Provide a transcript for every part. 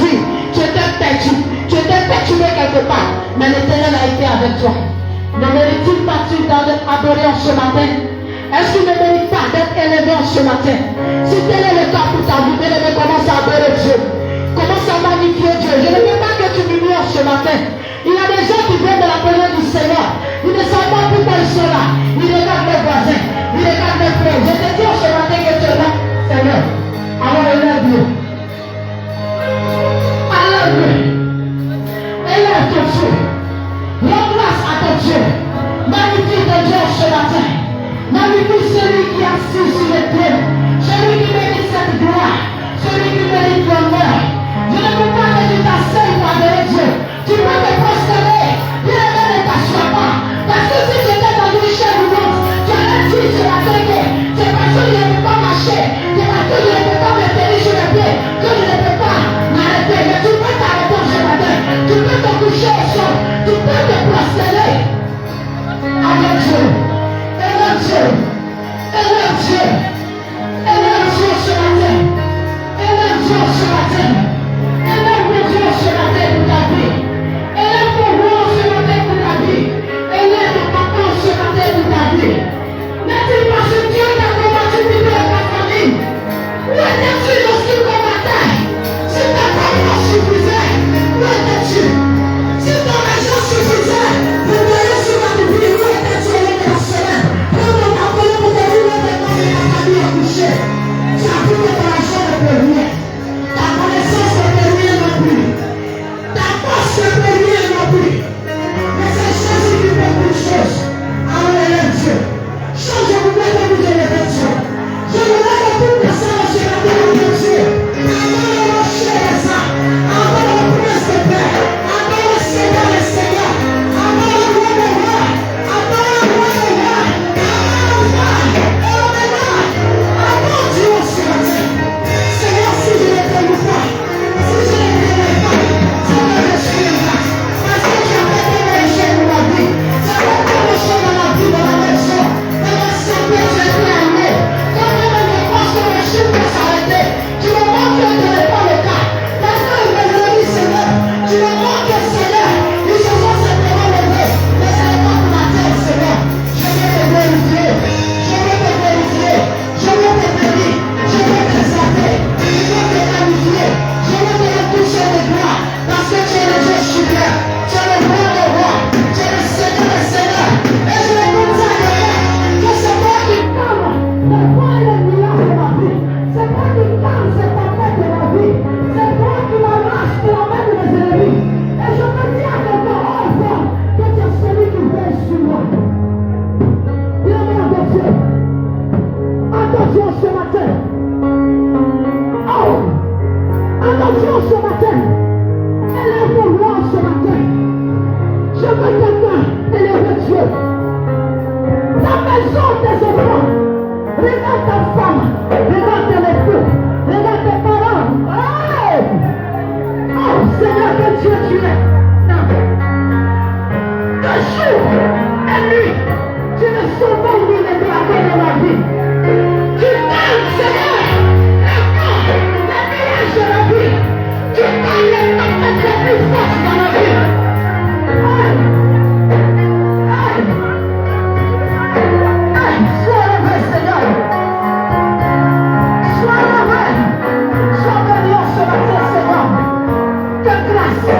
aujourd'hui, tu étais perdu. Tu étais perturbé quelque part. Mais l'Éternel a été avec toi. Ne mérite-t-il pas d'adorer en ce matin? Est-ce qu'il ne mérite pas d'être élevé en ce matin? Si tel est le cas pour ta vie, bien-aimé, commence à adorer Dieu. Commence à magnifier Dieu. Je ne veux pas que tu murmures ce matin. Il y a des gens qui viennent de la présence du Seigneur. Ils ne savent pas pourquoi ils sont là. Ils regardent leurs voisins. Ils regardent leurs frères. Je te dis ce matin que tu es là, Seigneur. Alors élève-le. Élève-le. Élève ton Dieu. Rends grâce à ton Dieu. Magnifie ton Dieu ce matin. Magnifie celui qui est assis sur le trône. Celui qui mérite cette gloire. Celui qui mérite l'honneur. Je ne veux pas que tu t'asseyes pour adorer Dieu. Tu peux te prosterner. Bien-aimé, ne t'assois pas. Parce que si tu étais dans une chaise roulante, tu allais dire ce matin que c'est parce que je ne peux pas marcher. C'est parce que je ne peux pas me tenir sur les pieds. Que je ne peux pas m'arrêter. Mais tu peux t'arrêter ce matin. Tu peux te coucher au sol. Tu peux te prosterner. Avec Dieu. Élève Dieu. Élève Dieu. Élève Dieu ce matin. Élève Dieu ce matin. Élève Dieu ce matin pour ta vie. Élève ton roi ce matin pour ta vie. Élève ton papa ce matin pour ta vie. N'est-il pas ce Dieu qui a combattu pour ta famille? Où étais-tu lorsqu'il combattait? Si ta parole suffisait, où étais-tu? Si ton argent suffisait pour veiller sur ma vie, où étais-tu avec la semaine? Quand on t'a appelé pour te dire où étais-tu avec ta famille accouchée? Tu as vu que ton argent ne peut rien. Ta connaissance ne peut rien non plus. Ta force ne peut rien non plus. Mais c'est Jésus qui fait beaucoup de choses. Alors élève Dieu. Change, je voudrais que vous élevez Dieu. Je voudrais que toute personne se mette de Dieu. Avant le rocher des ça. Avant le prince de paix. Avant le Seigneur des seigneurs. Avant le roi des rois. Avant le roi des rois. Avant le roi. Avant Dieu ce matin. Seigneur, si je ne t'aime pas, si je ne t'aime pas, je ne me suivrai pas. Parce que tu as fait des péchés dans ma vie. Tu as fait des péchés dans la vie, dans la maison. Dans la santé, je t'ai amené. Quand même, je pense que le chiffre peut s'arrêter. Tu me montres que ce n'est pas le cas. Parce que mes amis, Seigneur, tu me montres que Seigneur, ils se sont simplement levés. Mais ce n'est pas pour la tête, Seigneur. Je veux te glorifier. Je veux te glorifier. Je veux te bénir. Je veux t'exalter. Je veux te magnifier. Je veux te toucher de gloire. Parce que tu es le Dieu suprême. Tu es le roi des rois. Tu es le Seigneur des seigneurs. Et je vais vous dire que c'est toi qui calme les points et les nuages de ma vie. C'est toi qui calme cette tempête de ma vie. C'est toi qui m'arrache de la main de mes ennemis. Et je te dis à quelqu'un, oh enfant, que tu es celui qui veille sur moi. Bien-aimé, attention. Attention ce matin. Oh! Attention ce matin. Élève ton roi ce matin. Je veux quelqu'un élever Dieu. Ta maison, tes enfants. Regarde ta femme. Regarde tes époux. Regarde tes parents. Oh! Oh Seigneur, que Dieu tu es. De jour et nuit, tu ne sauves ni ne plaques dans la vie. Tu calmes, Seigneur, les nuages de la vie. Tu calmes les tempêtes les plus fortes dans la vie. Sois levé, Seigneur. Sois levé. Sois béni ce matin, Seigneur. Que grâce,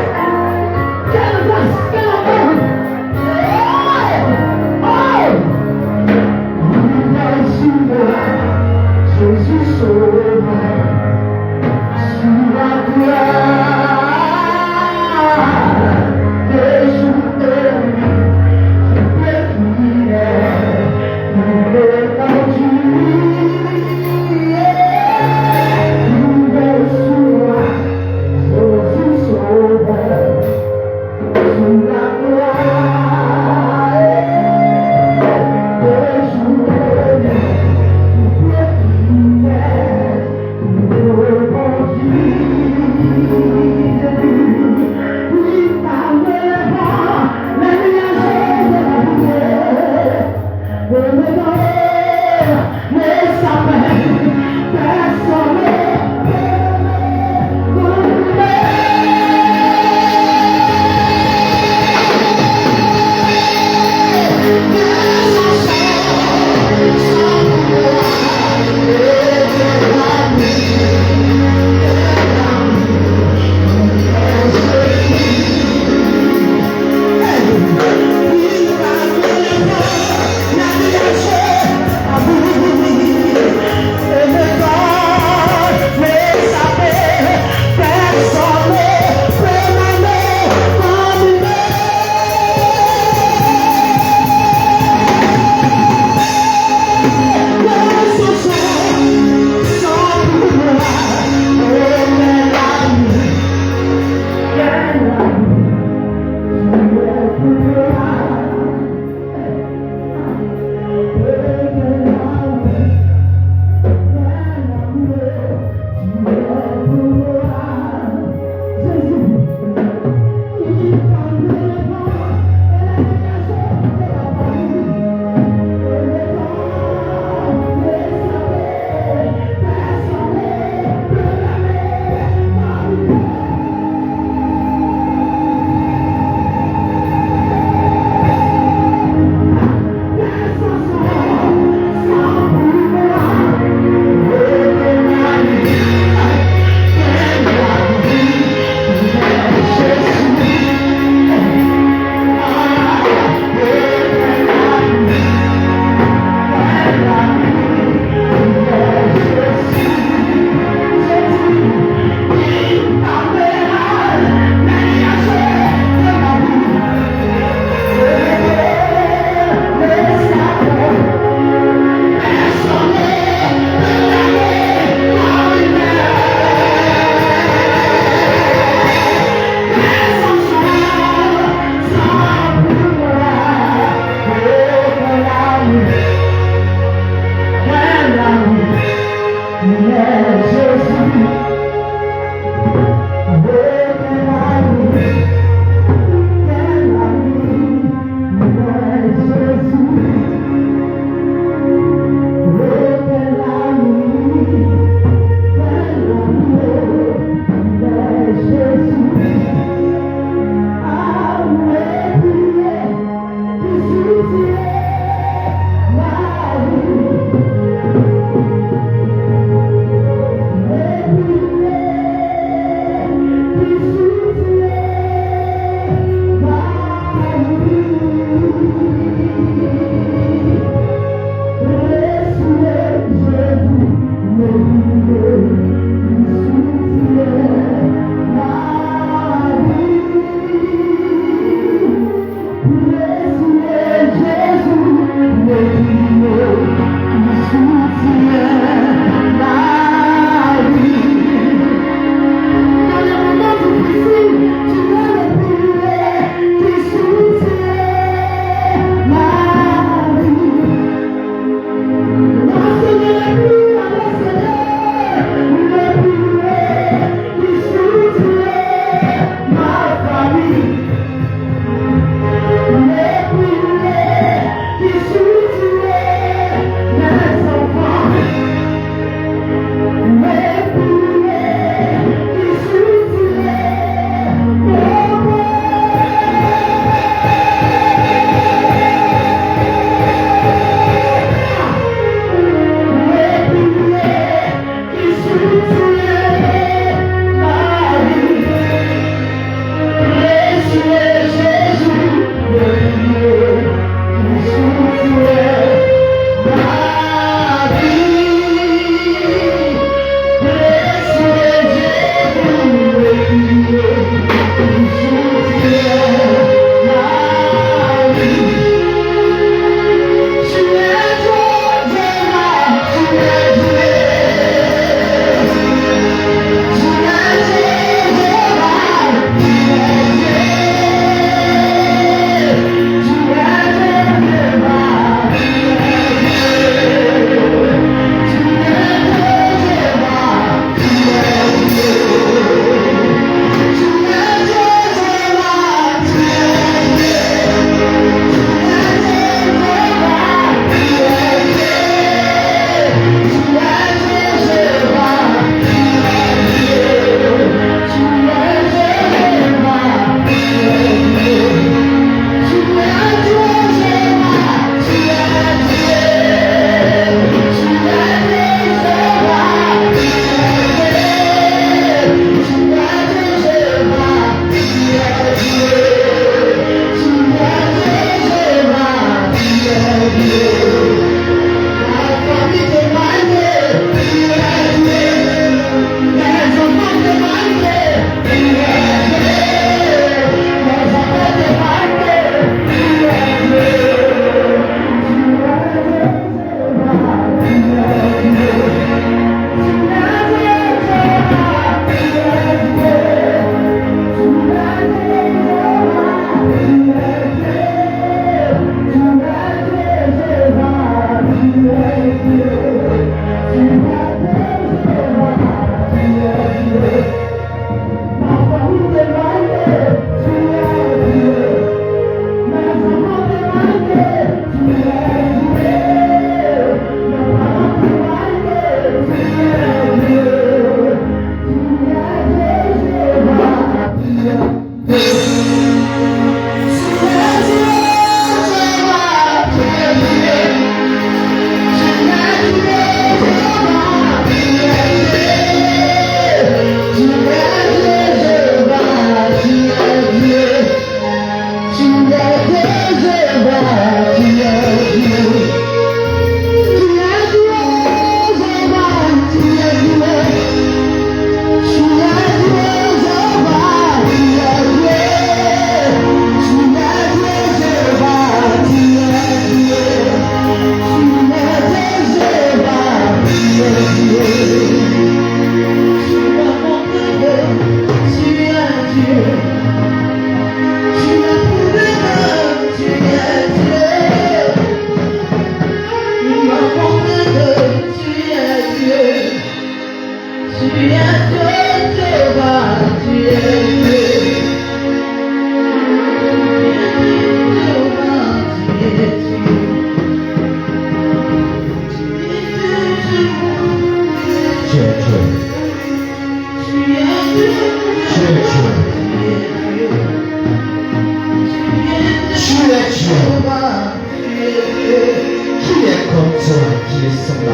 sont là.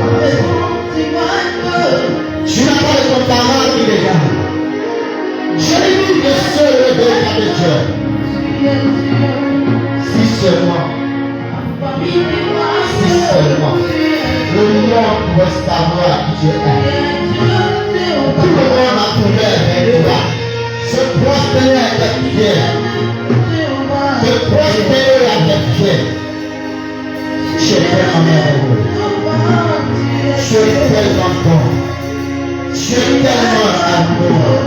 Tu n'as pas de ton parent qui regarde. Jérémie est seul le regard de Dieu. Si seulement le monde doit savoir qui tu es. Tout le monde a trouvé avec toi. Se prospérer avec Dieu. Se prospérer avec Dieu. Tu es tellement merveilleux. Tu es tellement bon. Tu es tellement amoureux.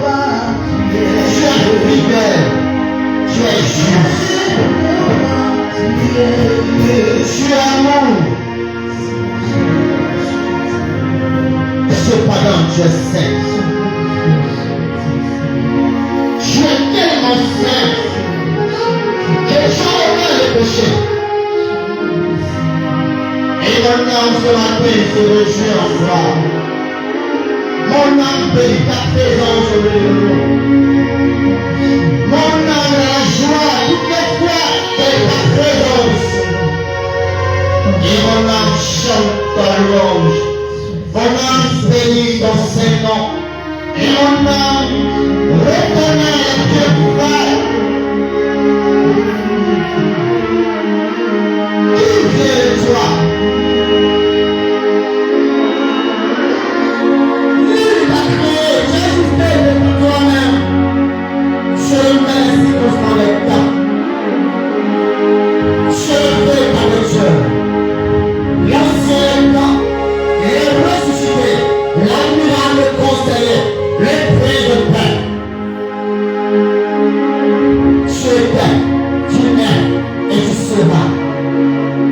Tu es fidèle. Tu es juste. Tu es amour. Cependant, tu es saint. Tu es tellement saint que jamais le péché. Et mon âme ce matin se réjouit en toi. Mon âme bénit ta présence au milieu de nous. Mon âme a la joie toutes les fois de ta présence. Et mon âme chante ta louange. Mon âme bénit ton Saint-Nom. Et mon âme reconnaît le Dieu Père. Qui vient de toi? Nul t'a créé, tu as juste de toi-même. Je le mets les circonstances avec toi. Je le fais avec Dieu. L'ancien temps, il est ressuscité, l'admirable conseiller, le prix de paix. Tu étais, tu es et tu seras,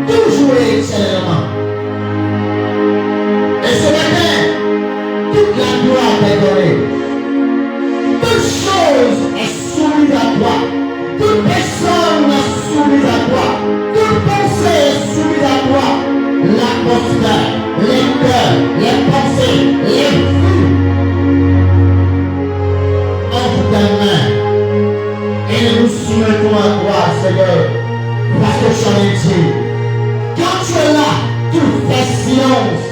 toujours et éternellement. Et ce matin, toute la gloire t'est donnée. Toute chose est soumise à toi. Toute personne est soumise à toi. Toute pensée est soumise à toi. L'atmosphère, les cœurs, les pensées, les vues. Entre tes mains. Et nous soumettons à toi, Seigneur. Parce que tu en es dit. Quand tu es là, tout fait silence.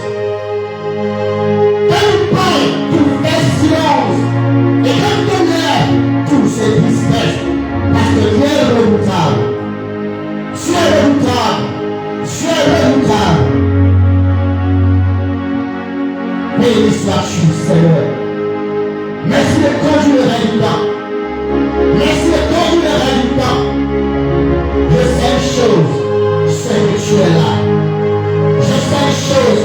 Quand tu parles, tout fait silence. Et quand tu lèves, tout se disperse. Parce que tu es redoutable. Tu es redoutable. Tu es redoutable. Béni sois-tu, Seigneur. Merci de conduire le règne du temps. Merci de conduire le règne du temps. Je sais une chose, c'est que tu es là. Je sais une chose,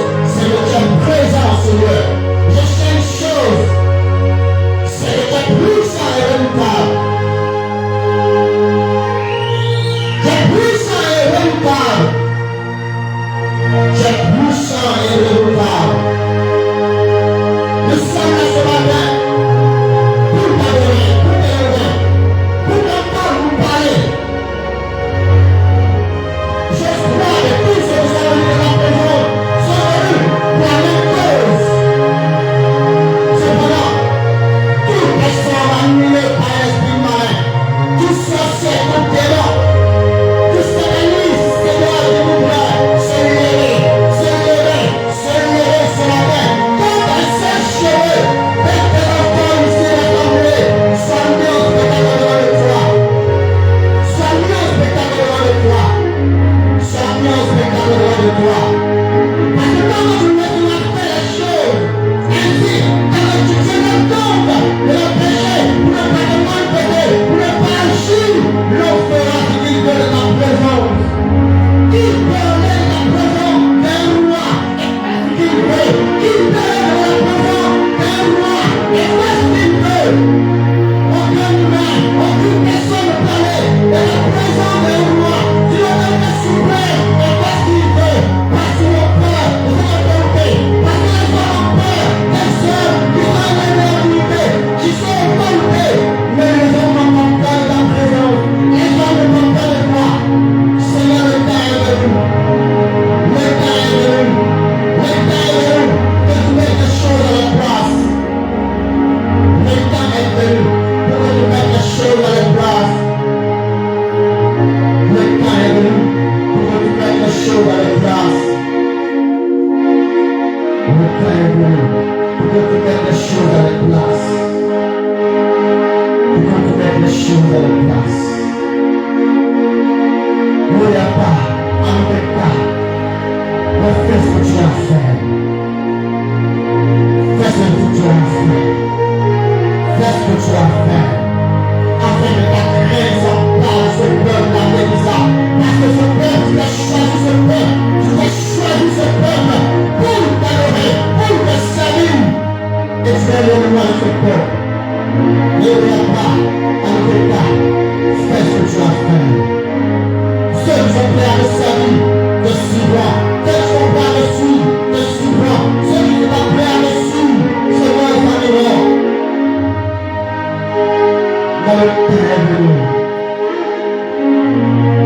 dans le temps est venu.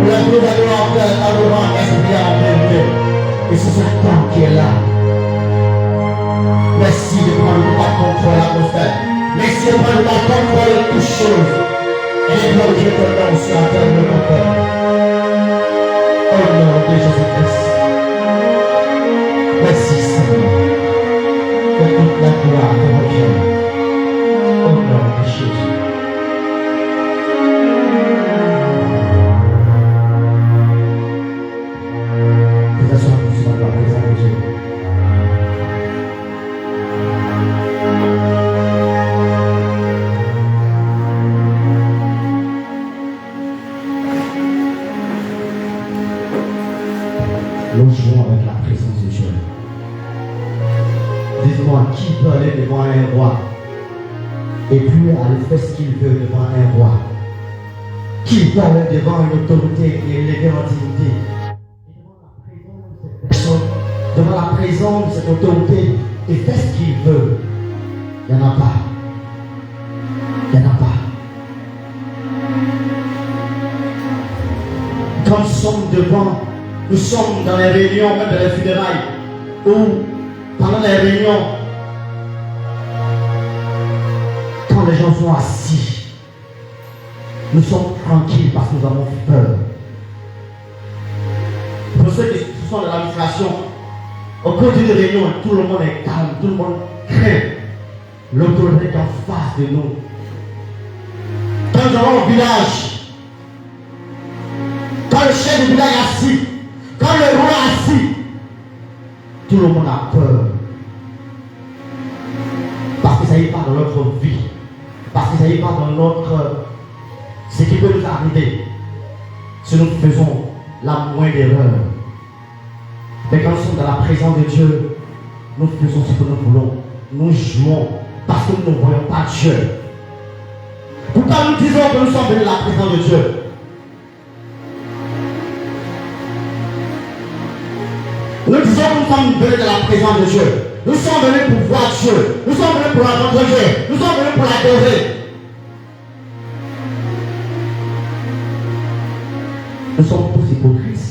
Nous allons encore adorant esprit en vérité. Et c'est ce temps qui est là. Merci de prendre le contrôle de l'atmosphère. Merci de prendre le contrôle de toutes choses. Et de glorifier ton nom sur la terre de mon Père. Au nom de Jésus-Christ. Merci Seigneur. Que toute la gloire te revienne. Au nom de Jésus. Nous assurons que nous sommes dans la présence de Dieu. Nous jouons avec la présence de Dieu. Dites-moi, qui peut aller devant un roi et puis aller faire ce qu'il veut devant un roi? Qui peut aller devant une autorité qui est élevée en dignité? Devant la présence de cette autorité et faire ce qu'il veut? Il n'y en a pas. Il n'y en a pas. Quand nous sommes devant, nous sommes dans les réunions, même dans les funérailles, où pendant les réunions, quand les gens sont assis, nous sommes tranquilles parce que nous avons peur. Pour ceux qui sont dans l'administration, au cours d'une réunion, tout le monde est calme, tout le monde craint l'autorité en face de nous. Quand nous allons au village, quand le chef du village est assis, quand le roi est assis, tout le monde a peur. Parce que ça y est pas dans notre vie. Parce que ça y est pas dans notre... ce qui peut nous arriver. Si nous faisons la moindre erreur. Mais quand nous sommes dans la présence de Dieu, nous faisons ce que nous voulons. Nous jouons parce que nous ne voyons pas Dieu. Pourquoi nous disons que nous sommes venus à la présence de Dieu? Nous disons que nous sommes venus dans la présence de Dieu. Nous sommes venus pour voir Dieu. Nous sommes venus pour rencontrer Dieu. Nous sommes venus pour l'adorer. Nous sommes tous hypocrites,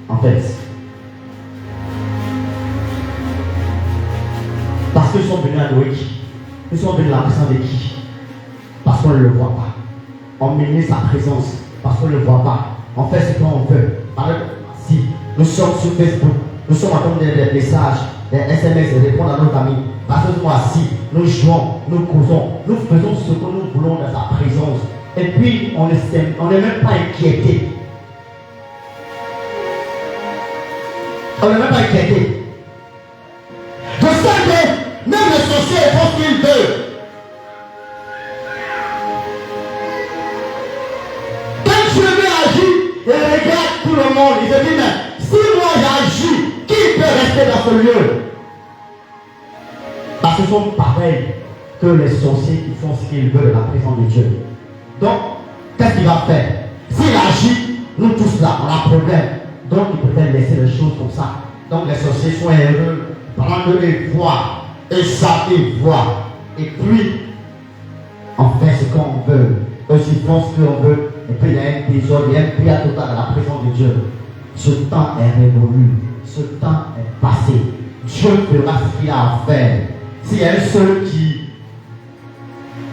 en fait. Parce que nous sommes venus adorer qui? Nous sommes venus à la présence de qui? Parce qu'on ne le voit pas. On minimise sa présence parce qu'on ne le voit pas. On fait ce qu'on veut. Si nous sommes sur Facebook, nous sommes en train de des messages, des SMS, et répondre à nos amis. Parce que nous sommes assis, nous jouons, nous causons, nous faisons ce que nous voulons dans sa présence. Et puis, on n'est même pas inquiété. On n'est même pas inquiété. Je sais que même les sorciers font ce qu'ils veulent. Quand Dieu agit, il regarde tout le monde. Il se dit, mais si moi j'agis, qui peut rester dans ce lieu? Parce qu'ils sont pareils que les sorciers qui font ce qu'ils veulent dans la présence de Dieu. Donc, qu'est-ce qu'il va faire? S'il agit, nous tous là, on a un problème. Donc, il peut laisser les choses comme ça. Donc, les sorciers sont heureux, prendre les voix, et ça les voix. Et puis, on fait ce qu'on veut. Eux, ils font ce qu'on veut. Et puis, il y a un désordre, il y a un prière total dans la présence de Dieu. Ce temps est révolu. Ce temps est passé. Dieu fera ce qu'il a à faire. S'il y a un seul qui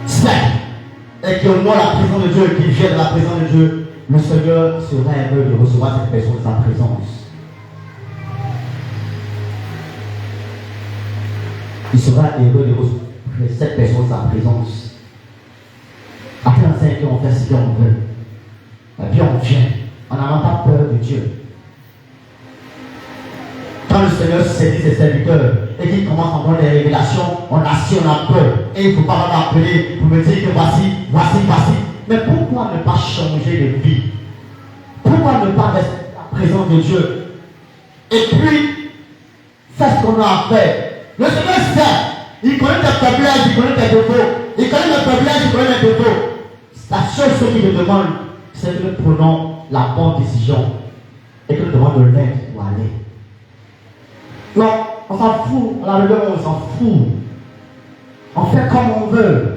sait et qui honore la présence de Dieu et qui vient de la présence de Dieu, le Seigneur sera heureux de recevoir cette personne de sa présence. Il sera heureux de recevoir cette personne de sa présence. Après un 5 ans, on fait ce qu'on veut. Et puis on vient. On n'a pas peur de Dieu. Quand le Seigneur saisit ses serviteurs et qu'il commence à avoir des révélations, on assure, on a peur. Et il ne faut pas m'appeler pour me dire que voici. Mais pourquoi ne pas changer de vie? Pourquoi ne pas rester à la présence de Dieu? Et puis, faire ce qu'on a à faire. Le Seigneur sait, il connaît tes faiblesses, il connaît tes défauts. Il connaît mes faiblesses, il connaît mes défauts. La seule chose qu'il me demande, c'est que nous prenons la bonne décision et que nous demandons de l'aide pour aller. Non, on s'en fout. À la rigueur, on s'en fout. On fait comme on veut.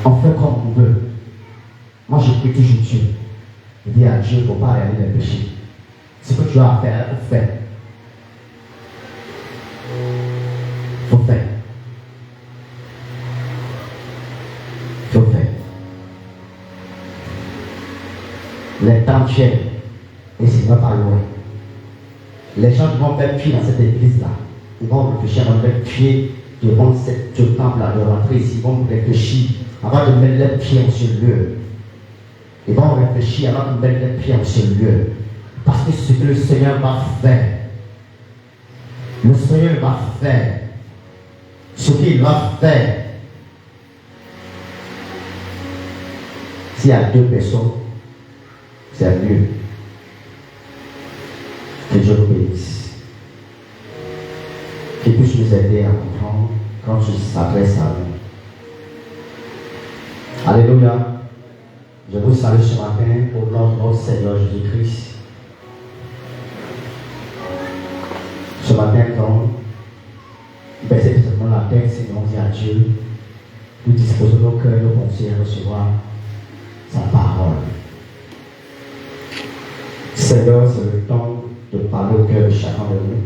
On fait comme on veut. Moi, je prie toujours Dieu. Je dis à Dieu, il ne faut pas aller dans le péché. Ce que tu as à faire, fais. Il faut faire. Il faut faire. Les temps tiennent et c'est pas loin. Les gens qui vont faire pied dans cette église-là, ils vont réfléchir avant de mettre pied devant ce temple-là, de rentrer ici, ils vont réfléchir avant de mettre les pieds en ce lieu. Ils vont réfléchir avant de mettre les pieds en ce lieu. Parce que ce que le Seigneur va faire, le Seigneur va faire, ce qu'il va faire. S'il y a deux personnes, c'est mieux. Que Dieu nous bénisse. Qu'il puisse nous aider à comprendre quand Dieu s'adresse à nous. Alléluia. Je vous salue ce matin au nom de notre Seigneur Jésus-Christ. Ce matin, quand baissez peut-être la tête, Seigneur, dit à Dieu, nous disposons nos cœurs, nos pensées à recevoir sa parole. Seigneur, c'est le temps de parler au cœur de chacun de nous.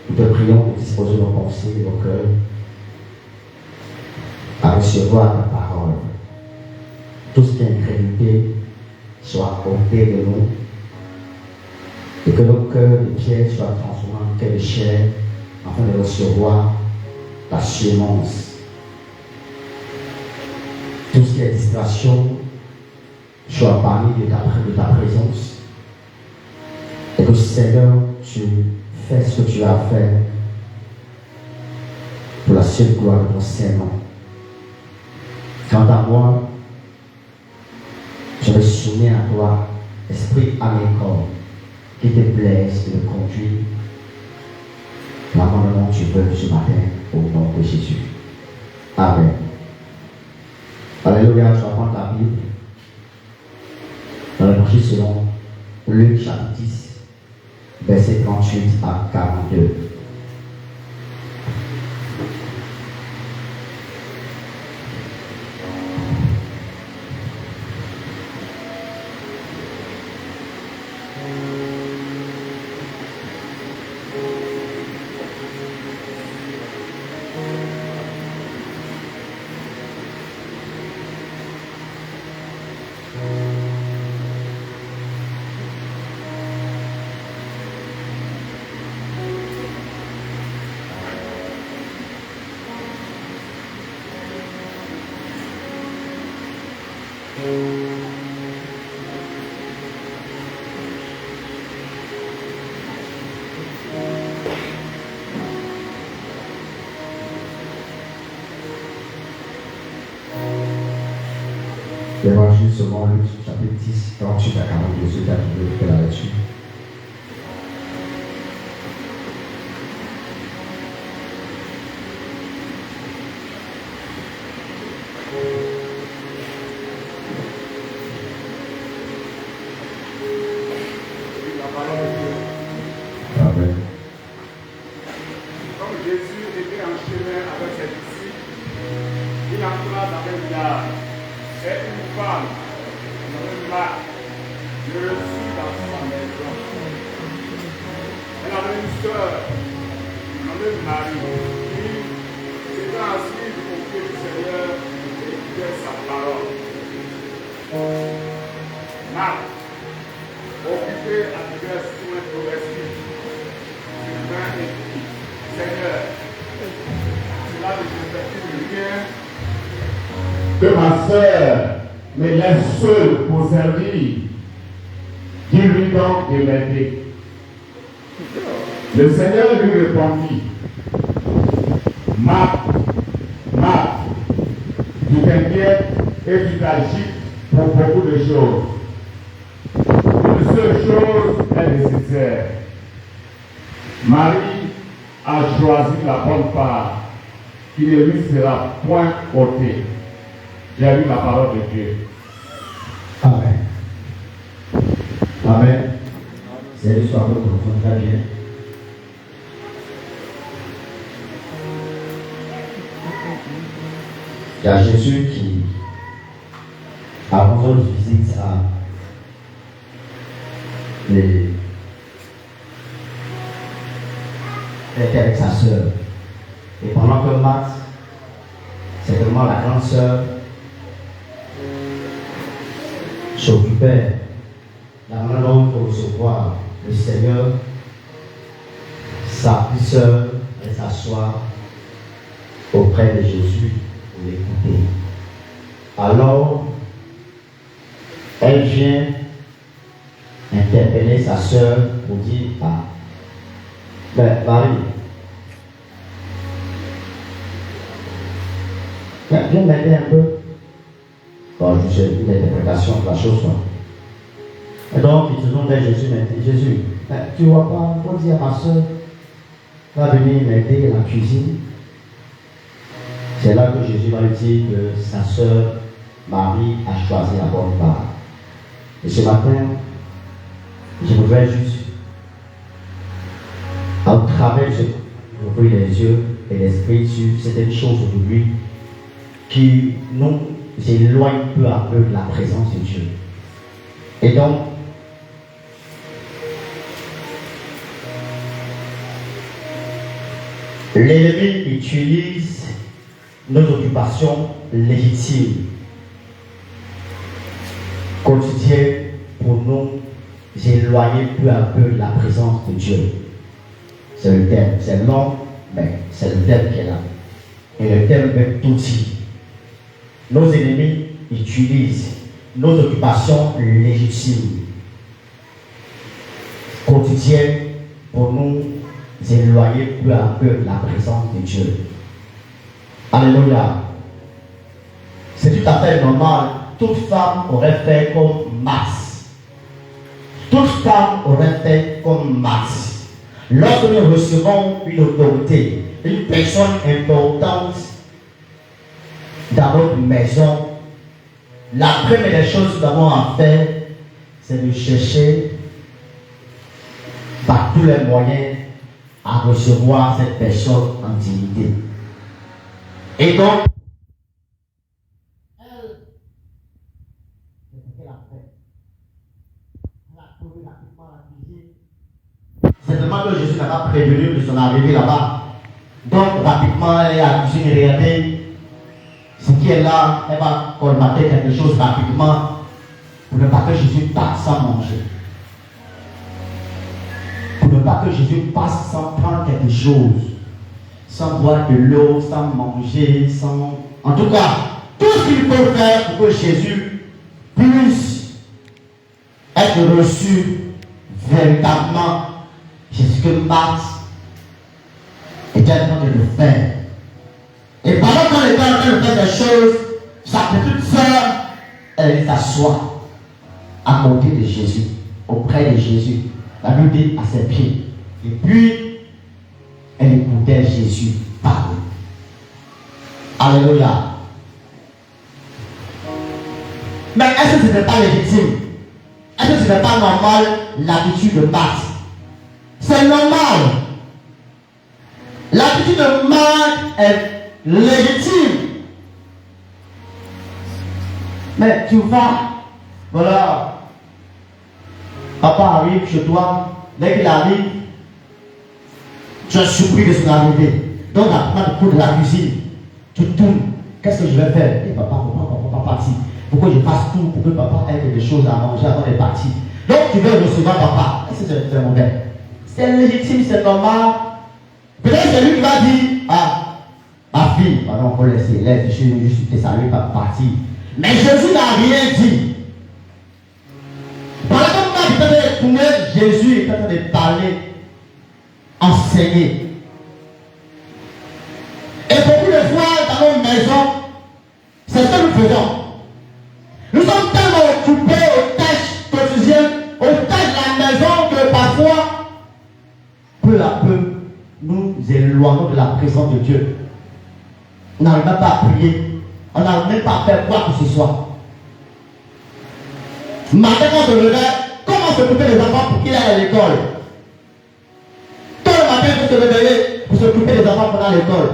Nous te prions de disposer nos pensées et nos cœurs à recevoir ta parole. Tout ce qui est incrédulité soit ôté de nous et que nos cœurs de pierre soient transformés en cœurs de chair afin de recevoir ta semence. Tout ce qui est distraction soit parmi de ta présence. Et que Seigneur, tu fais ce que tu as fait pour la seule gloire de ton Saint-Nom. Quant à moi, je me soumets à toi, esprit, âme et corps, qui te plaise de me conduire l'amendement que tu veux ce matin au nom de Jésus. Amen. Alléluia, tu vas prendre ta Bible dans l'évangile selon Luc chapitre 10, verset 38 à 42. L'évangile selon Luc, chapitre 10, 38 à 42, ceux qui a trouvé fait la lecture. Amen. Comme Jésus était en chemin avec ses disciples, il entra dans un village. C'est une femme, nommée Marthe, le reçut dans sa maison. Elle avait une sœur, nommée Marie, qui était assise au pied du Seigneur et écoutait sa parole. Marthe, occupée à divers soins domestiques, vint et dit, Seigneur, cela ne te fait rien que ma sœur me laisse seule pour servir. Dis-lui donc de m'aider. Le Seigneur lui répondit, Marthe, Marthe, tu t'inquiètes et tu t'agites pour beaucoup de choses. Une seule chose est nécessaire. Marie a choisi la bonne part qui ne lui sera point ôtée. J'ai lu la parole de Dieu. Amen. Amen. C'est l'histoire de notre très bien. Il y a Jésus qui rendre visite à elle était avec sa soeur. Et pendant que Max, certainement la grande soeur, s'occupait la manière pour recevoir le Seigneur, sa petite soeur, elle s'assoit auprès de Jésus pour l'écouter. Alors, elle vient interpeller sa soeur pour dire, ah, ben Marie, viens m'aider un peu. Bon, je sais une interprétation de la chose. Et donc, il se tourne vers Jésus, mais dit, Jésus, tu ne vois pas, il faut dire à ma soeur, va venir m'aider à la cuisine. C'est là que Jésus va lui dire que sa soeur Marie a choisi la bonne part. Et ce matin, je voudrais juste, à travers ouvrir les yeux et l'esprit sur certaines choses aujourd'hui qui nous éloignent peu à peu de la présence de Dieu. Et donc, l'ennemi utilise nos occupations légitimes, quotidiennes, pour nous éloigner peu à peu de la présence de Dieu. C'est le thème, c'est long, mais c'est le thème qui est là. Et le thème est tout dit. Nos ennemis utilisent nos occupations légitimes, quotidiennes, pour nous éloigner peu à peu de la présence de Dieu. Alléluia. C'est tout à fait normal. Toute femme aurait fait comme Max. Toute femme aurait fait comme Max. Lorsque nous recevons une autorité, une personne importante dans notre maison, la première des choses que nous avons à faire, c'est de chercher par tous les moyens à recevoir cette personne en dignité. Et donc, elle, c'est ce qu'elle a fait. Elle a trouvé rapidement la cuisine. C'est seulement que Jésus n'a pas prévenu de son arrivée là-bas. Donc, rapidement, elle est à la cuisine et regardez ce qui est là. Elle va colmater quelque chose rapidement pour ne pas que Jésus passe sans manger. Pour ne pas que Jésus passe sans prendre quelque chose. Sans boire de l'eau, sans manger, sans... En tout cas, tout ce qu'il faut faire pour que Jésus puisse être reçu véritablement. C'est ce que Max était en train de le faire. Et pendant qu'on était en train de faire des choses, sa petite sœur, elle s'assoit à côté de Jésus, auprès de Jésus. La Bible dit à ses pieds. Et puis, elle écoutait Jésus parler. Alléluia. Mais est-ce que ce n'est pas légitime? Est-ce que ce n'est pas normal l'attitude de Marc? C'est normal. L'attitude de Marc est légitime. Mais tu vas, voilà, papa arrive chez toi, dès qu'il arrive, tu es surpris de son arrivée. Donc, après le coup de la cuisine, tu tournes. Qu'est-ce que je vais faire? Et papa, papa parti. Pourquoi je fasse tout pour que papa ait des choses à manger avant de partir? Donc, tu veux recevoir papa. Est-ce que c'est mauvais? C'est légitime, c'est normal. Peut-être c'est lui qui va dire, ah, ma fille, pardon, il faut laisser, laisse, je suis juste te saluer par partir. Mais Jésus n'a rien dit. Par exemple, Jésus est en train de parler, enseigner. Et beaucoup de fois dans nos maisons, c'est ce que nous faisons. Nous sommes tellement occupés aux tâches quotidiennes, aux tâches de la maison, que parfois, peu à peu, nous éloignons de la présence de Dieu. On n'arrive même pas à prier. On n'arrive même pas à faire quoi que ce soit. Matin, quand on se réveille, comment s'occuper des enfants pour qu'ils aillent à l'école? Tout le matin, il faut se réveiller pour s'occuper des enfants pendant l'école.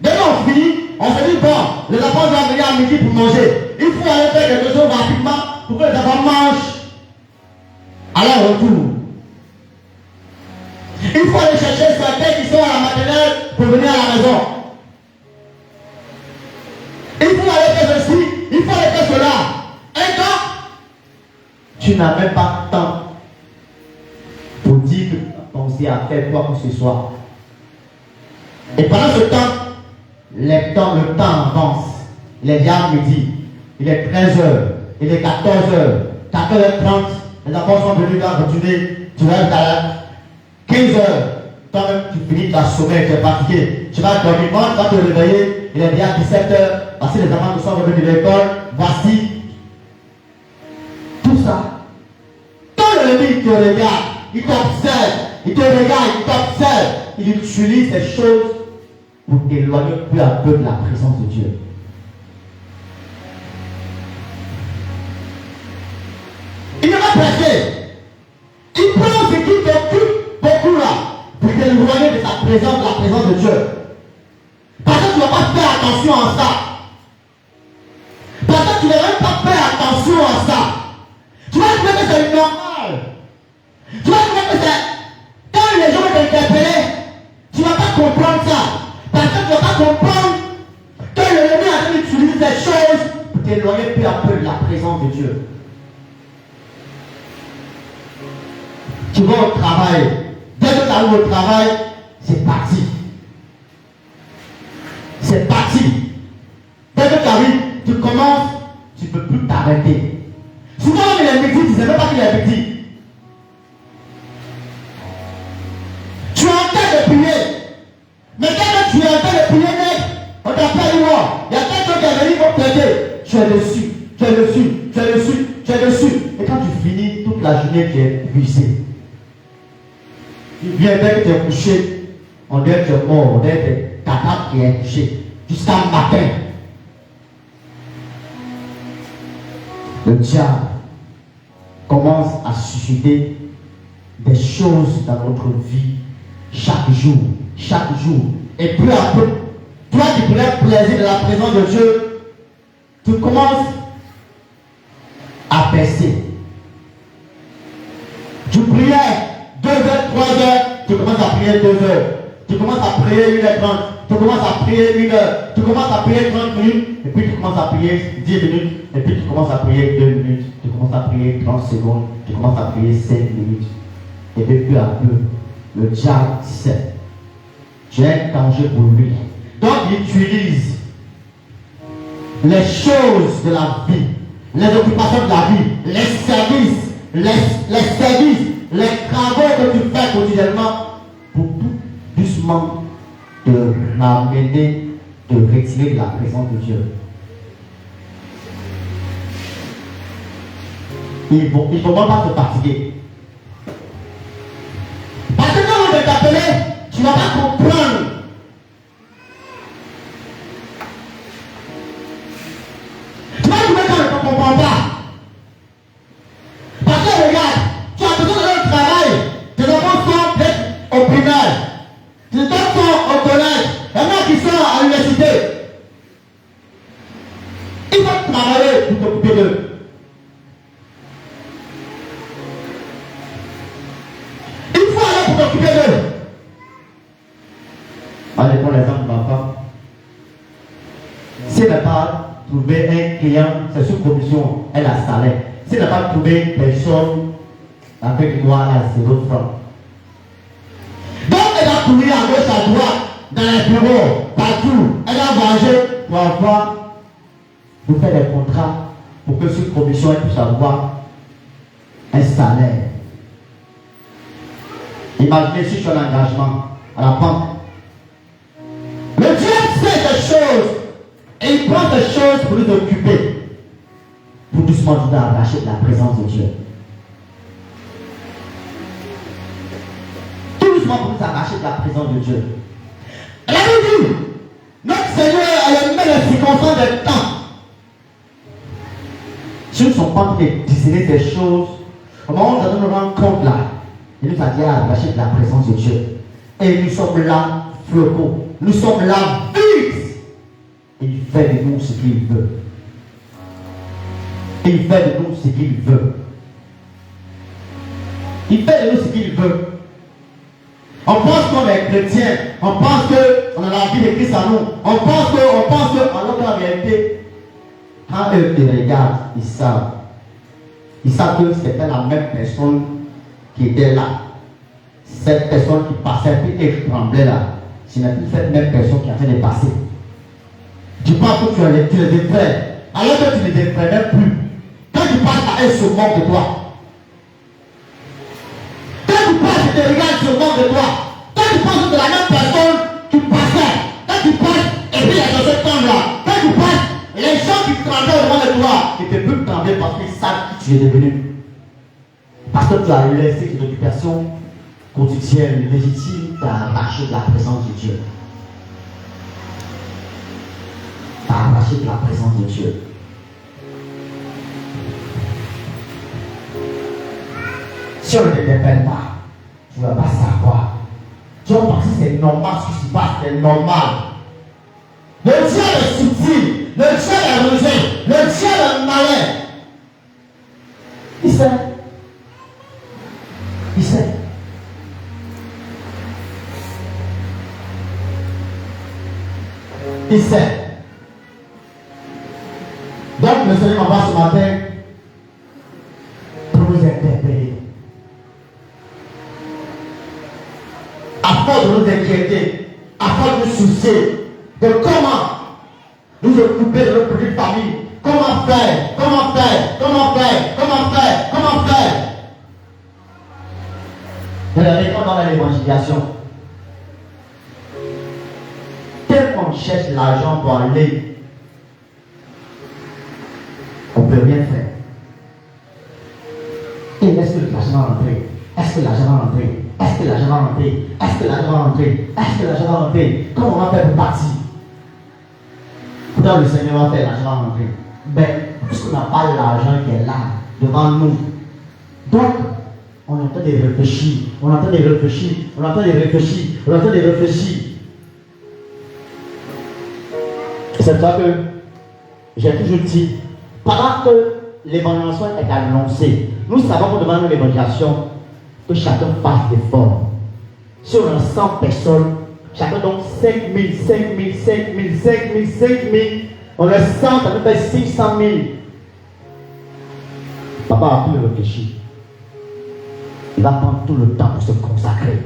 Dès qu'on finit, on se dit, bon, les enfants doivent venir à midi pour manger. Il faut aller faire quelque chose rapidement pour que les enfants mangent à leur retour. Il faut aller chercher certains qui sont à la maternelle pour venir à la maison. Il faut aller faire ceci, il faut aller faire cela. Et donc, tu n'as même pas de temps pour dire que tu as pensé à faire quoi que ce soit. Et pendant ce temps, le temps avance. Il est déjà midi, il est 13h, il est 14h, 14h30, les enfants sont venus dans retourner, tu vas être à 15h, toi-même tu finis ta sommeil, tu es fatigué, tu vas dormir, quand tu vas te réveiller, il est déjà 17h, parce que les enfants sont revenus de l'école, voici tout ça. Quand l'ennemi te regarde, il t'observe, il te regarde, il t'observe, il utilise ces choses pour t'éloigner peu à peu de la présence de Dieu. Il n'est pas pressé. Il prend ce qui t'occupe beaucoup là pour t'éloigner de sa présence, de la présence de Dieu. Parce que tu ne vas pas faire attention à ça. Parce que tu ne vas même pas faire attention à ça. Tu vas trouver que c'est normal. Tu vas trouver que c'est... Quand les gens vont t'interpeller, tu ne vas pas comprendre ça. Parce que tu ne vas pas comprendre que l'ennemi a utilisé ces choses pour t'éloigner peu à peu de la présence de Dieu. Tu vas au travail. Dès que tu arrives au travail, c'est parti. C'est parti. Dès que tu arrives, tu commences, tu ne peux plus t'arrêter. Souvent, il est midi, tu ne sais même pas qu'il est midi. Tu es en train de prier. Mais quand tu es en train de prier, mec, on t'appelle moi. Il y a quelqu'un qui est venu pour t'aider. Tu es dessus, tu es dessus, tu es dessus, tu es dessus. Et quand tu finis, toute la journée, tu es épuisé. Tu viens dès que tu es couché, on dirait que tu es mort, on dirait que ta table qui est couchée. Jusqu'à matin. Le diable commence à susciter des choses dans notre vie chaque jour. Et peu à peu, toi qui prenais plaisir de la présence de Dieu, tu commences à baisser. Tu priais 2 heures, 3 heures, tu commences à prier 2 heures. Tu commences à prier 1h30, tu commences à prier 1 heure, tu commences à prier 30 minutes, et puis tu commences à prier 10 minutes, et puis tu commences à prier 2 minutes, tu commences à prier 30 secondes, tu commences à prier 5 minutes. Et puis peu à peu, le diable sait. Tu es un danger pour lui. Donc il utilise les choses de la vie, les occupations de la vie, les services, les travaux que tu fais quotidiennement pour tout doucement te ramener, te retirer de la présence de Dieu. Il ne faut même pas te fatiguer. Parce que quand on va t'appeler, tu ne vas pas comprendre. Tu vas trouver qu'on ne comprend pas. Parce que regarde, tu as besoin d'un travail. Tes enfants sont peut-être au primaire. Tes enfants sont au collège. Il y en a qui sont à l'université. Il faut travailler pour t'occuper d'eux. T'occuper d'eux. Moi, je prends l'exemple de ma femme. Si elle n'a pas trouvé un client, c'est sous commission, elle a salaire. Si elle n'a pas trouvé une personne avec moi, elle a 0 francs. Donc, elle a couru à gauche, à droite, dans les bureaux, partout. Elle a mangé pour avoir, pour faire des contrats, pour que sous commission, elle puisse avoir un salaire. Imaginez si je suis en engagement à la banque. Le diable sait des choses et il prend des choses pour nous occuper, pour doucement nous arracher de la présence de Dieu. Tout doucement pour nous arracher de la présence de Dieu. Elle a dit, notre Seigneur a mis les circonstances des temps. Ce ne sont pas des décider des choses. Au moment où nous nous rendons compte là, il nous a dit à arracher de la présence de Dieu. Et nous sommes là, flocons. Nous sommes là, vides. Et il fait de nous ce qu'il veut. Il fait de nous ce qu'il veut. Il fait de nous ce qu'il veut. On pense qu'on est chrétien, on pense qu'on a la vie de Christ en nous, on pense que, alors qu'en réalité, quand eux te regardent, ils savent que c'était la même personne qui était là. Cette personne qui passait et qui tremblait là, ce n'est plus cette même personne qui a fait de passer. Tu penses que tu les défrais, alors que tu ne les défrais même plus. Quand tu passes à eux, se moque de toi. Quand tu passes, tu te regardes, se moque de toi. Quand tu penses que la même personne, tu passais. Quand tu passes, et puis il y a dans ce temps-là. Quand tu passes, les gens qui tremblaient devant de toi, ils ne peuvent plus trembler parce qu'ils savent qui tu es devenu. Parce que tu as laissé une occupation quotidienne, légitime, tu as arraché de la présence de Dieu. Tu as arraché de la présence de Dieu. Si on ne te dépend pas, tu ne vas pas savoir. Tu vas penser que c'est normal ce qui se passe, c'est normal. Le diable est subtil, le diable est rusé, le diable est malin. Il sait. Il sait. Il sait. Donc le Seigneur m'envoie ce matin pour nous interpeller. Afin de nous inquiéter, afin de nous soucier de comment nous occuper de notre petite famille. Comment faire. Regardez comme dans l'évangélisation. Tel qu'on cherche l'argent pour aller, on ne peut rien faire. Et est-ce que l'argent va rentrer? Est-ce que l'argent va rentrer? Est-ce que l'argent va rentrer? Est-ce que l'argent va rentrer? Est-ce que l'argent va rentrer? Comment on va faire pour partir? Pourtant le Seigneur va faire, l'argent va rentrer. Ben, puisqu'on n'a pas l'argent qui est là, devant nous. Donc, on est en train de réfléchir. C'est pour ça que j'ai toujours dit, pendant que l'évangélisation est annoncée, nous savons qu'on demande l'évangélisation que chacun fasse d'efforts. Si on a 100 personnes, chacun donne 5 000, on a 100, ça peut faire 600 000. Papa a pu réfléchir. Il va prendre tout le temps pour se consacrer.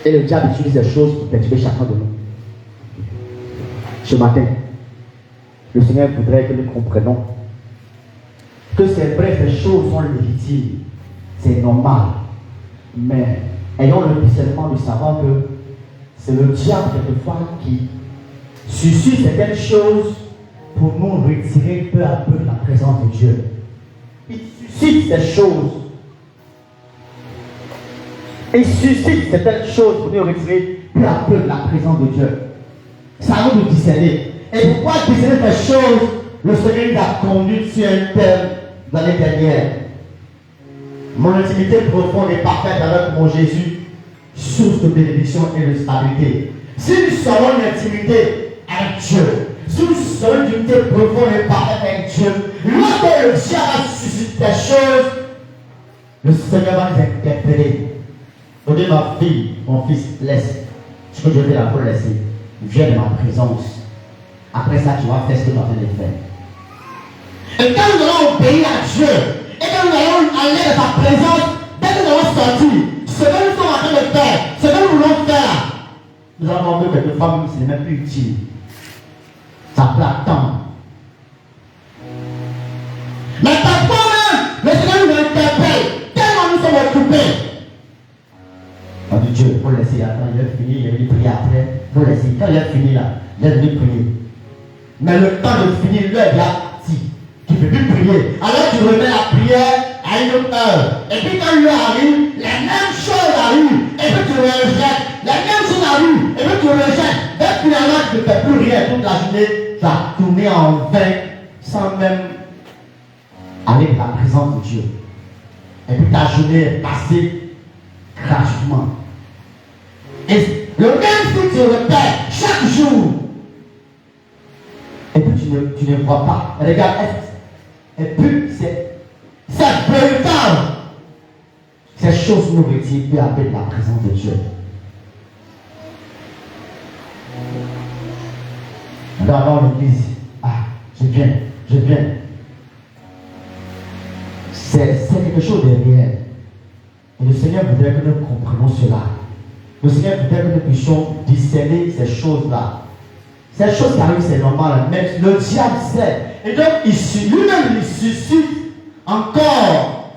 Et le diable utilise des choses pour perturber chacun de nous. Ce matin, le Seigneur voudrait que nous comprenions que c'est vrai, ces choses sont légitimes, c'est normal, mais ayons le discernement de savoir que c'est le diable quelquefois qui suscite certaines choses pour nous retirer peu à peu de la présence de Dieu. Il suscite ces choses. Il suscite certaines choses pour nous retirer peu à peu de la présence de Dieu. Ça va nous discerner. Et pourquoi discerner ces choses? Le Seigneur nous a conduit sur un thème l'année dernière. Mon intimité profonde et parfaite avec mon Jésus, source de bénédiction et de stabilité. Si nous savons l'intimité avec Dieu, si nous savons l'intimité profonde et parfaite avec Dieu, lorsque le diable suscite des choses, le Seigneur va nous interpeller. Vous dites, ma fille, mon fils, laisse ce que je vais la pour laisser. Viens de ma présence. Après ça, tu vas faire ce que tu as fait de faire. Et quand nous allons obéir à Dieu, et quand nous allons aller de sa présence, dès que nous allons sortir, ce que nous sommes en train de faire, ce que nous voulons faire, nous allons voir que quelques femmes, ce n'est même plus utile. Ça peut attendre. Mais parfois même, le Seigneur nous interpelle, tellement nous sommes occupés. On dit Dieu, il faut laisser attendre, il a fini, il a venu prier après. Il faut laisser, quand il a fini là, il est venu prier. Mais le temps de finir, l'heure est parti. Tu ne peux plus prier. Alors tu remets la prière à une autre heure. Et puis quand l'heure arrive, les mêmes choses arrivent. Et puis tu rejettes. Les mêmes choses arrivent. Et puis tu rejettes. Et finalement tu ne fais plus rien toute la journée. Tu vas tourner en vain sans même aller dans la présence de Dieu. Et puis ta journée est passée gratuitement. Et le même que tu repères chaque jour. Et puis tu ne vois pas. Regarde, et puis c'est véritable. Ces choses nous retirent peu à peu de la présence de Dieu. Dans l'église, je viens. C'est quelque chose de réel. Et le Seigneur voudrait que nous comprenions cela. Le Seigneur voudrait que nous puissions discerner ces choses-là. Ces choses qui arrivent, c'est normal, mais le diable sait. Et donc, lui-même, il suscite encore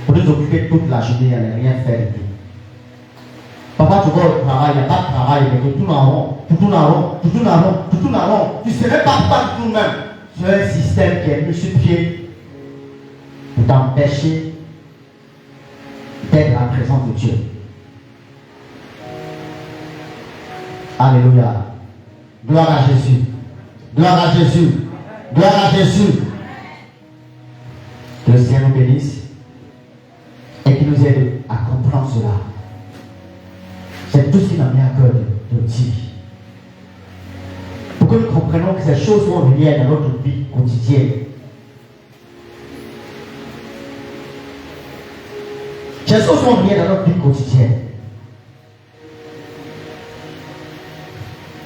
pour nous occuper toute la journée et ne rien faire du tout. Papa, tu vois au travail, il n'y a pas de travail, mais tu tournes en rond. Tu ne sais même pas pourquoi tu tournes même. Tu as un système qui est mis sur pied pour t'empêcher d'être la présence de Dieu. Alléluia. Gloire à Jésus. Gloire à Jésus. Gloire à Jésus. Que le Seigneur nous bénisse et qu'il nous aide à comprendre cela. C'est tout ce qui m'a mis à cœur de dire. Pour que nous comprenions que ces choses sont liées dans notre vie quotidienne. Ces choses sont liées dans notre vie quotidienne.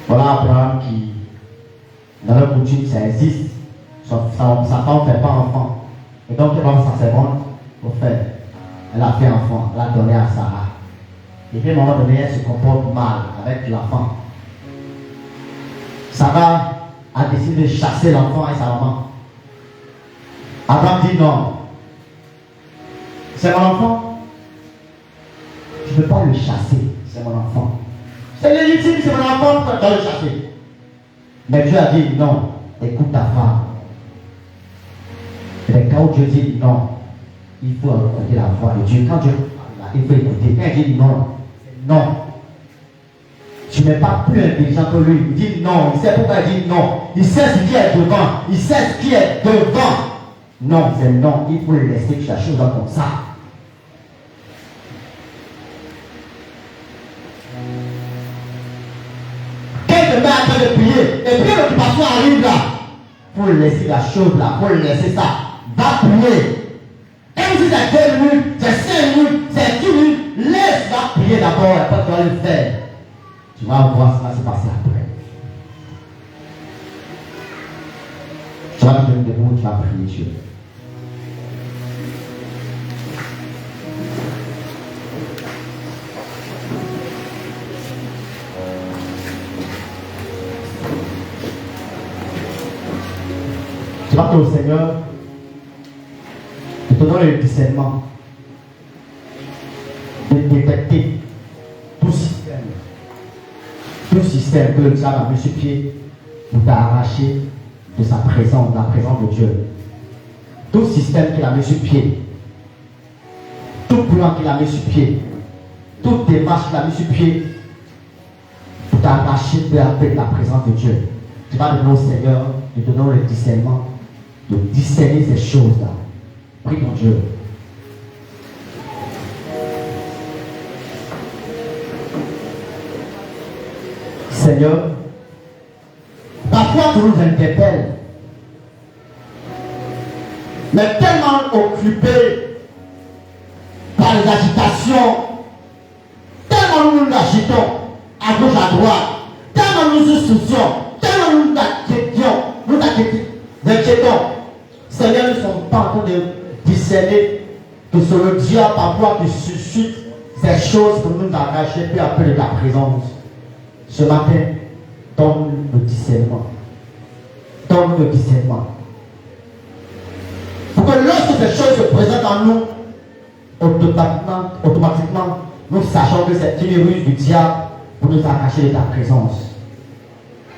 Voilà Abraham qui, dans leur coutume, ça existe. Sa femme ne fait pas enfant. Et donc, elle va sa servante pour faire. Elle a fait enfant, elle a donné à Sarah. Et puis, à un moment donné, elle se comporte mal avec l'enfant. Sarah a décidé de chasser l'enfant et sa maman. Abraham dit non. C'est mon enfant. Je ne peux pas le chasser. C'est mon enfant. C'est légitime, c'est mon enfant, tu dois le chasser. Mais Dieu a dit non. Écoute ta femme. Et quand Dieu dit non, il faut écouter la voix de Dieu. Quand Dieu parle, il faut écouter. Quand il dit non, non. Tu n'es pas plus intelligent que lui. Il dit non. Il sait pourquoi il dit non. Il sait ce qui est devant. Il sait ce qui est devant. Non, c'est non. Il faut le laisser chercher comme ça. Quelqu'un met en train de prier. Et puis l'occupation arrive là. Il faut laisser la chose là. Il faut laisser ça. Va prier. Même si c'est 2 minutes, c'est 5 minutes, c'est 10 minutes, laisse-la prier d'abord et après tu vas le faire. Tu vas voir ce qui va se passer après. Tu vas te tenir debout, tu vas prier Dieu. Tu vas que le Seigneur te donne le discernement de détecter tout système que le diable a mis sur pied pour t'arracher de sa présence, de la présence de Dieu. Tout système qu'il a mis sur pied, tout plan qu'il a mis sur pied, toute démarche qu'il a mis sur pied pour t'arracher peu à peu de la présence de Dieu. Tu vas demander au Seigneur de te donner le discernement, de discerner ces choses-là. Prie ton Dieu. Seigneur, parfois tu nous interpelles, mais tellement occupés par les agitations, tellement nous nous agitons à gauche, à droite, tellement nous nous soucions, tellement nous nous inquiétons. Seigneur, nous ne sommes pas en train de discerner que c'est le diable parfois qui suscite ces choses pour nous arracher peu à peu de ta présence. Ce matin, donne le discernement. Donne le discernement. Pour que lorsque ces choses se présentent en nous, automatiquement, nous sachons que c'est une ruse du diable pour nous arracher de ta présence.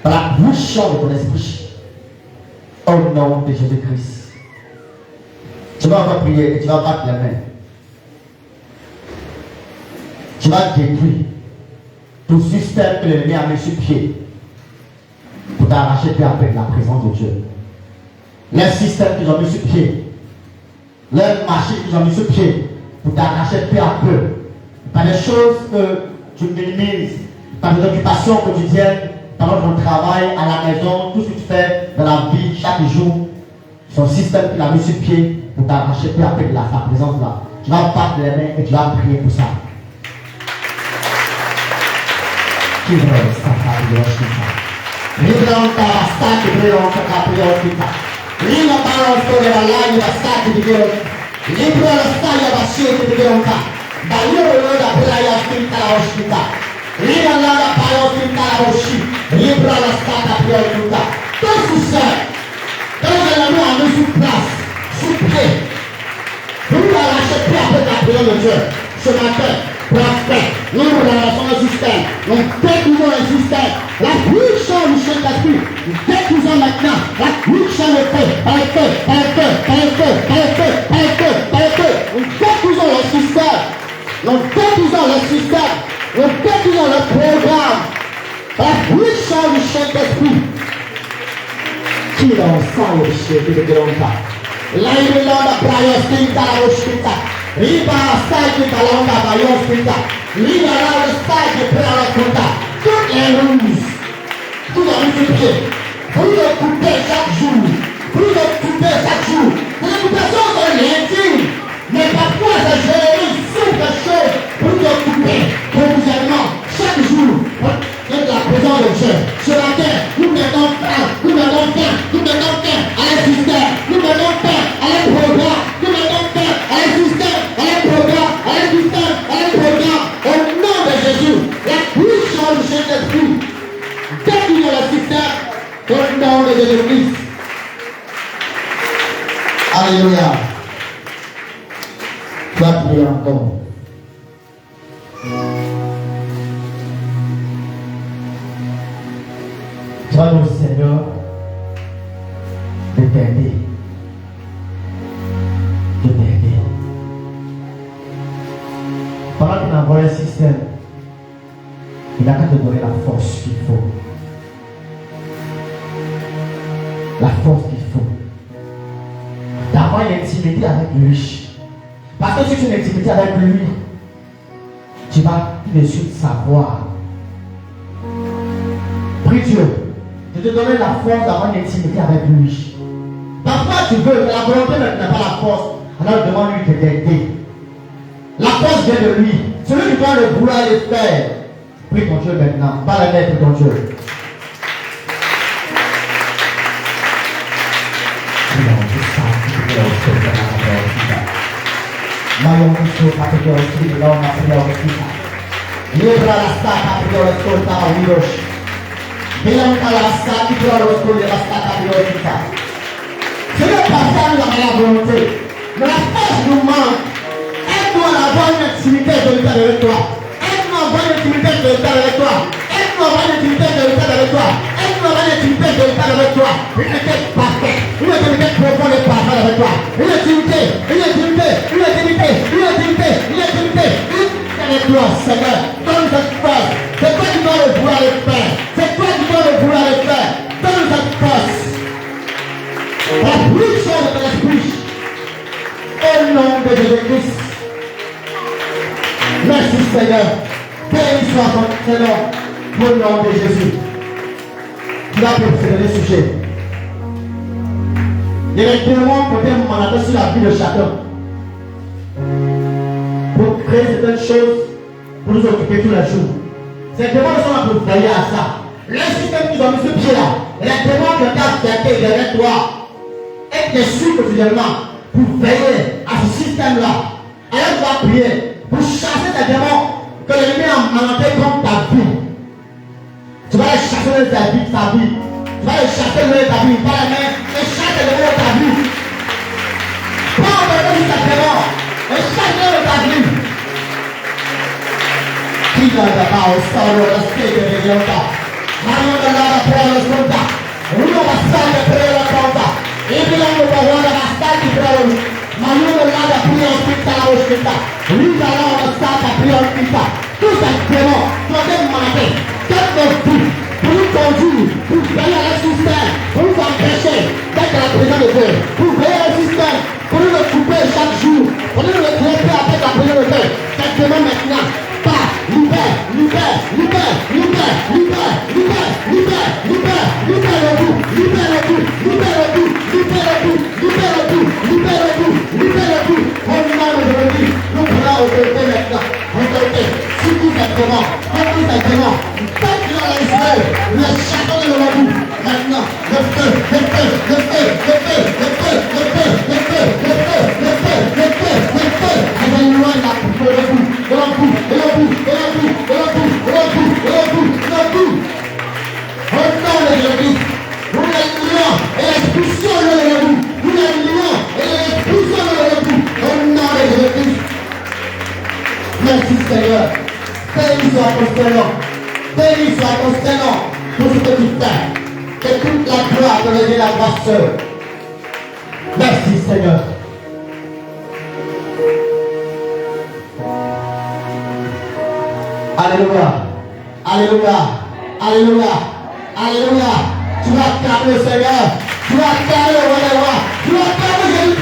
Par la bouchon de ton esprit. Au nom de Jésus-Christ. Tu vas encore prier et tu vas battre les mains. Tu vas détruire tout système que l'ennemi a mis sur pied pour t'arracher peu à peu de la présence de Dieu. Les systèmes qu'ils ont mis sur pied, les machines qu'ils ont mis sur pied pour t'arracher peu à peu par des choses que tu minimises, par des occupations quotidiennes, par ton travail, à la maison, tout ce que tu fais dans la vie chaque jour. Son système qu'il a mis sur pied pour t'arracher peu à peu de sa présence là. Tu vas battre les mains et tu vas prier pour ça. Qui veut ça? Libronta bastante brilonta capriotica. Lina balonto della lagna bastante di brilonta. Libro la staglia basciete di brilonta. Bagliolo da praia spinta la ospita. Lina la paio spinta la osci. Libro la stata brilonta. Tout succès. Quand je la mets en nous sur place, sur pied. Pour nous arracher peu à peu de la prière de Dieu. Ce matin, prospect, nous relâchons le système, nous détruisons le système, la puissance du Saint-Esprit, nous détruisons maintenant la puissance de feu, par le feu, par le feu, par le feu, par le feu, par le feu, par le feu, nous détruisons le système, nous détruisons le système, nous détruisons le programme, par la puissance du Saint-Esprit, qui l'en sent le chien de Gronta. Là, il est là, la praia, spinta, la ospita. Riba stai che talonga baio spinta. Riba la stai che per la conta. Toutes les ruses. Tout dans le pied. Pour le couper chaque jour. Pour le couper chaque jour. L'occupation de l'intime. Mais parfois ça génère quelque chose. Pour le couper quotidiennement. Chaque jour. Et la présence de Dieu. Ce matin, nous mettons fin. Nous mettons fin. Nous mettons fin à la système. Nous mettons fin à la programme. Nous mettons fin à la système. Au nom de Jésus, la puissance du Saint-Esprit détruit le système au nom de Jésus-Christ. Alléluia. Tu vas prier encore. Tu vas dire au Seigneur de t'aider. De t'aider. Pendant qu'il envoie un système, il n'a qu'à te donner la force qu'il faut. La force qu'il faut. D'avoir une intimité avec lui. Parce que si tu as une intimité avec lui, tu vas tout de suite savoir. Prie Dieu de te donner la force d'avoir une intimité avec lui. Parfois tu veux, mais la volonté n'a pas la force. Alors demande-lui de t'aider. La force vient de lui. Celui qui doit le vouloir le faire. Prie ton Dieu maintenant. Pas la maître ton Dieu. Ce n'est pas ça la volonté. Mais la force nous manque. Aide-nous à avoir une intimité de l'état avec toi. Aide-nous à avoir une intimité de l'état avec toi. Aide-nous à avoir une intimité de l'état avec toi. Aide-nous à avoir une intimité de l'état avec toi. Une intimité parfaite. Une intimité profonde et parfaite avec toi. Une intimité. Une intimité. Une intimité. Une intimité. Une intimité. Avec toi, Seigneur. Donne cette force. C'est toi qui dois le vouloir le faire. C'est toi qui dois le vouloir le faire. Donne cette force. La puissance de l'esprit. Au nom de Jésus-Christ. Merci Seigneur. Béni soit ton Seigneur. Au nom de Jésus. Tu vas préparer le sujet. Il y a des témoins pour être mandatés sur la vie de chacun. Pour créer certaines choses, pour nous occuper tous les jours. Ces témoins sont là pour veiller à ça. Le système qui ont mis ce pied-là, les témoins qui ont fait derrière toi, être déçus quotidiennement pour veiller à ce système-là. Alors tu vas prier pour chasser tes démons que l'ennemi a mandaté contre ta vie. Tu vas les chasser de ta vie, Tu vas les chasser de ta vie, pas la main, et chasse les démons de ta vie. Prends le démon de ta démon, et chasse-les de ta vie. Qui n'a pas au sol de la spécie de Dieu? Mario de la paix de Sonta. Uno bastante per la conta. E bilancio per la bastante per Mario de la prima ospitale ospitale. Lui da la bastante prima ospitale. Tout simplement, doit être maté. Quelque vie pour nous conduire, pour veiller à le système, pour nous empêcher d'être la présence de Dieu, pour veiller au système, pour nous le couper chaque jour, pour nous le traiter avec la la priorité. Cette demande maintenant. Pas, libère le bout, libère le bout. Au nom de Jésus, nous prenons autorité maintenant. Autorité, sur tout simplement, faites le château de la boue. Maintenant, le feu, merci Seigneur. Béni soit ton Seigneur pour ce que tu fais. Que toute la gloire te revienne à ta sœur. Merci Seigneur. Alléluia. Tu vas calmer le Seigneur. Tu vas calmer le roi des rois. Tu vas calmer Jésus.